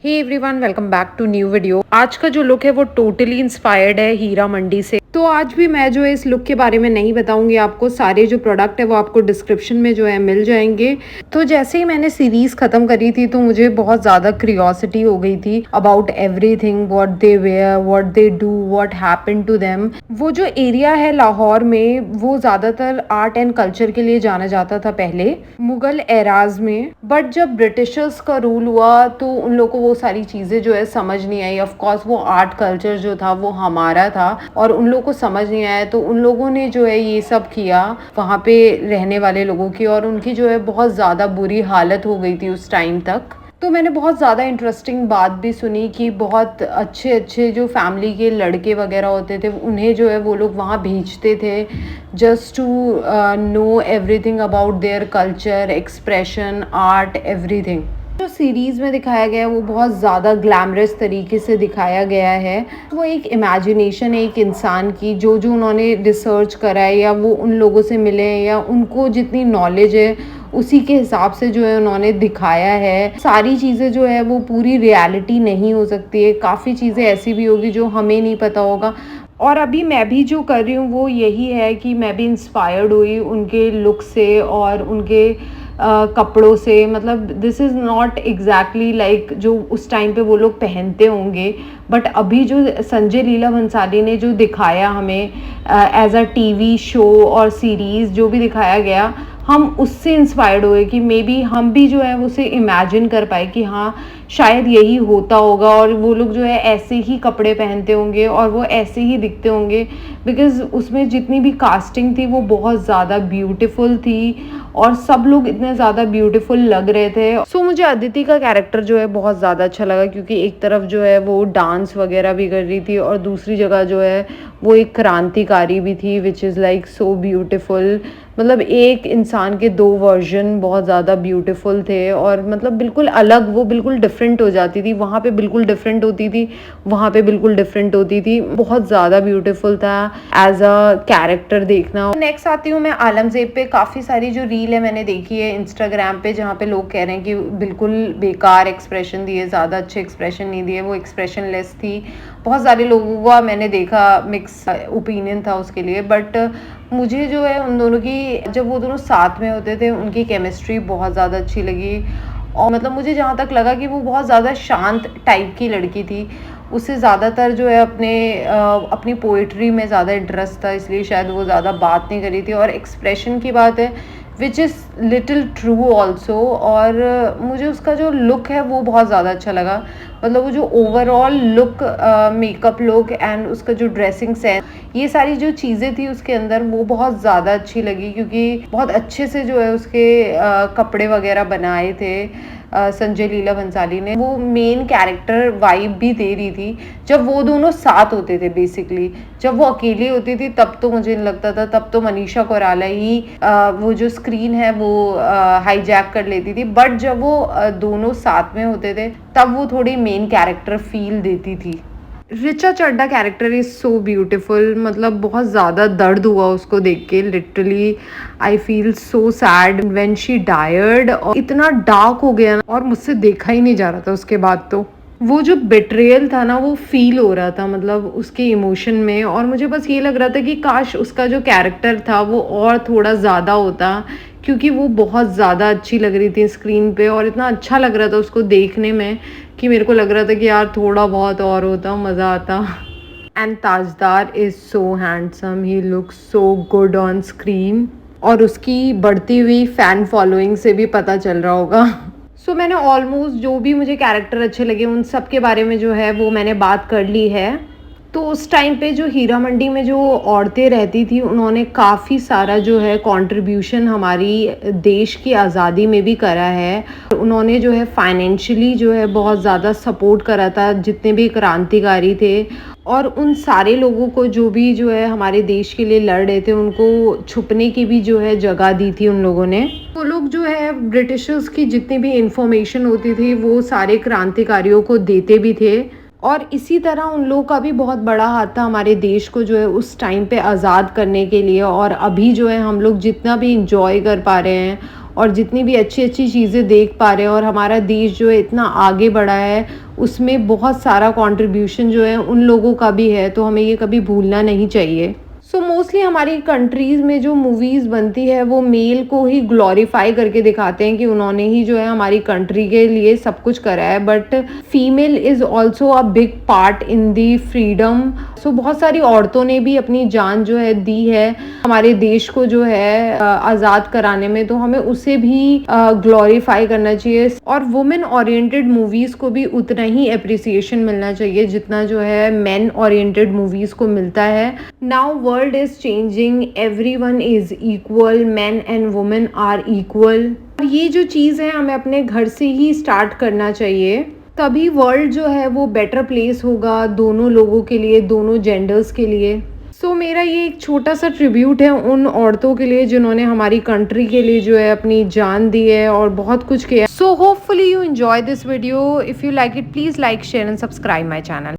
Hey everyone, welcome back to new video. आज का जो लुक है वो टोटली इंस्पायर्ड है हीरा मंडी से। तो आज भी मैं जो है इस लुक के बारे में नहीं बताऊंगी आपको। सारे जो प्रोडक्ट है वो आपको डिस्क्रिप्शन में जो है मिल जाएंगे। तो जैसे ही मैंने सीरीज खत्म करी थी तो मुझे बहुत ज़्यादा क्यूरियोसिटी हो गई थी about everything, what they were, what they do, what happened to them. वो जो एरिया है लाहौर में वो ज़्यादातर आर्ट एंड कल्चर के लिए जाना जाता था पहले मुगल एराज में। बट जब ब्रिटिशर्स का रूल हुआ तो उन लोगों को वो सारी चीज़ें जो है समझ नहीं आई। ऑफ कोर्स वो आर्ट कल्चर जो था वो हमारा था और उन लोगों को समझ नहीं आया, तो उन लोगों ने जो है ये सब किया वहाँ पे रहने वाले लोगों की, और उनकी जो है बहुत ज़्यादा बुरी हालत हो गई थी उस टाइम तक। तो मैंने बहुत ज़्यादा इंटरेस्टिंग बात भी सुनी कि बहुत अच्छे अच्छे जो फैमिली के लड़के वगैरह होते थे उन्हें जो है वो लोग वहाँ भेजते थे just to know everything about their culture, expression, art, everything. जो सीरीज़ में दिखाया गया है वो बहुत ज़्यादा ग्लैमरस तरीके से दिखाया गया है। वो एक इमेजिनेशन है एक इंसान की, जो जो उन्होंने रिसर्च करा है या वो उन लोगों से मिले हैं या उनको जितनी नॉलेज है उसी के हिसाब से जो है उन्होंने दिखाया है। सारी चीज़ें जो है वो पूरी रियलिटी नहीं हो सकती है, काफ़ी चीज़ें ऐसी भी होगी जो हमें नहीं पता होगा। और अभी मैं भी जो कर रही हूँ वो यही है कि मैं भी इंस्पायर्ड हुई उनके लुक से और उनके कपड़ों से। मतलब this is not exactly like जो उस टाइम पे वो लोग पहनते होंगे, बट अभी जो संजय लीला भंसाली ने जो दिखाया हमें एज अ टीवी शो और सीरीज़ जो भी दिखाया गया, हम उससे इंस्पायर्ड हुए कि मे बी हम भी जो है उसे इमेजिन कर पाए कि हाँ शायद यही होता होगा और वो लोग जो है ऐसे ही कपड़े पहनते होंगे और वो ऐसे ही दिखते होंगे। बिकॉज़ उसमें जितनी भी कास्टिंग थी वो बहुत ज़्यादा ब्यूटीफुल थी और सब लोग इतने ज़्यादा ब्यूटीफुल लग रहे थे। सो मुझे अदिति का कैरेक्टर जो है बहुत ज़्यादा अच्छा लगा, क्योंकि एक तरफ जो है वो डांस वगैरह भी कर रही थी और दूसरी जगह जो है वो एक क्रांतिकारी भी थी, which is like so beautiful. मतलब एक इंसान के दो वर्जन बहुत ज़्यादा ब्यूटीफुल थे और मतलब बिल्कुल अलग, वो बिल्कुल डिफरेंट हो जाती थी। वहाँ पे बिल्कुल डिफरेंट होती थी, वहाँ पे बिल्कुल डिफरेंट होती थी। बहुत ज़्यादा ब्यूटीफुल था एज अ कैरेक्टर देखना। नेक्स्ट आती हूँ मैं आलमज़ेब पे। काफ़ी सारी जो रील है मैंने देखी है इंस्टाग्राम पे जहाँ पे लोग कह रहे हैं कि बिल्कुल बेकार एक्सप्रेशन दिए, ज़्यादा अच्छे एक्सप्रेशन नहीं दिए, वो एक्सप्रेशन लेस थी। बहुत सारे लोगों का मैंने देखा मिक्स ओपिनियन था उसके लिए। बट मुझे जो है उन दोनों की, जब वो दोनों साथ में होते थे उनकी केमिस्ट्री बहुत ज़्यादा अच्छी लगी। और मतलब मुझे जहाँ तक लगा कि वो बहुत ज़्यादा शांत टाइप की लड़की थी, उसे ज़्यादातर जो है अपनी पोइट्री में ज़्यादा इंटरेस्ट था, इसलिए शायद वो ज़्यादा बात नहीं करी थी। और एक्सप्रेशन की बात है which is little true also. और मुझे उसका जो लुक है वो बहुत ज़्यादा अच्छा लगा। मतलब वो जो overall look, makeup look and उसका जो ड्रेसिंग सेंस, ये सारी जो चीज़ें थी उसके अंदर वो बहुत ज़्यादा अच्छी लगी, क्योंकि बहुत अच्छे से जो है उसके कपड़े वगैरह बनाए थे संजय लीला भंसाली ने। वो मेन कैरेक्टर वाइब भी दे रही थी जब वो दोनों साथ होते थे। बेसिकली जब वो अकेली होती थी तब तो मुझे लगता था, तब तो मनीषा कोइराला ही वो जो स्क्रीन है वो हाईजैक कर लेती थी। बट जब वो दोनों साथ में होते थे तब वो थोड़ी मेन कैरेक्टर फील देती थी। Richa Chadha character is so beautiful. मतलब बहुत ज़्यादा दर्द हुआ उसको देख के, literally I feel so sad when she डायर्ड। और इतना डार्क हो गया ना, और मुझसे देखा ही नहीं जा रहा था उसके बाद। तो वो जो बिट्रेयल था ना वो फील हो रहा था, मतलब उसके इमोशन में। और मुझे बस ये लग रहा था कि काश उसका जो कैरेक्टर था वो और थोड़ा ज़्यादा होता, क्योंकि वो बहुत ज़्यादा अच्छी लग रही थी स्क्रीन पे और इतना अच्छा लग रहा था उसको देखने में कि मेरे को लग रहा था कि यार थोड़ा बहुत और होता, मज़ा आता। And Tajdar is so handsome, he looks so good on screen, और उसकी बढ़ती हुई फ़ैन फॉलोइंग से भी पता चल रहा होगा। सो मैंने ऑलमोस्ट जो भी मुझे कैरेक्टर अच्छे लगे उन सब के बारे में जो है वो मैंने बात कर ली है। तो उस टाइम पे जो हीरा मंडी में जो औरतें रहती थी उन्होंने काफ़ी सारा जो है कंट्रीब्यूशन हमारी देश की आज़ादी में भी करा है। उन्होंने जो है फाइनेंशियली जो है बहुत ज़्यादा सपोर्ट करा था जितने भी क्रांतिकारी थे, और उन सारे लोगों को जो भी जो है हमारे देश के लिए लड़ रहे थे उनको छुपने की भी जो है जगह दी थी उन लोगों ने। वो लोग जो है ब्रिटिशर्स की जितनी भी इंफॉर्मेशन होती थी वो सारे क्रांतिकारियों को देते भी थे। और इसी तरह उन लोगों का भी बहुत बड़ा हाथ था हमारे देश को जो है उस टाइम पे आज़ाद करने के लिए। और अभी जो है हम लोग जितना भी इंजॉय कर पा रहे हैं और जितनी भी अच्छी अच्छी चीज़ें देख पा रहे हैं, और हमारा देश जो है इतना आगे बढ़ा है, उसमें बहुत सारा कंट्रीब्यूशन जो है उन लोगों का भी है, तो हमें ये कभी भूलना नहीं चाहिए। सो मोस्टली हमारी कंट्रीज़ में जो मूवीज़ बनती है वो मेल को ही ग्लोरीफाई करके दिखाते हैं कि उन्होंने ही जो है हमारी कंट्री के लिए सब कुछ करा है, but female is also a big part in the freedom. So बहुत सारी औरतों ने भी अपनी जान जो है दी है हमारे देश को जो है आज़ाद कराने में, तो हमें उसे भी ग्लोरीफाई करना चाहिए, और वुमेन ओरिएंटेड मूवीज़ को भी उतना ही अप्रिसिएशन मिलना चाहिए जितना जो है मेन ओरिएंटेड मूवीज़ को मिलता है। Now world is changing, everyone is equal, man and women are equal. और ये जो चीज़ है हमें अपने घर से ही स्टार्ट करना चाहिए, तभी वर्ल्ड जो है वो बेटर प्लेस होगा दोनों लोगों के लिए, दोनों जेंडर्स के लिए। सो मेरा ये एक छोटा सा ट्रिब्यूट है उन औरतों के लिए जिन्होंने हमारी कंट्री के लिए जो है अपनी जान दी है और बहुत कुछ किया। So hopefully you enjoy this video. If you like it, please like, share and subscribe my channel.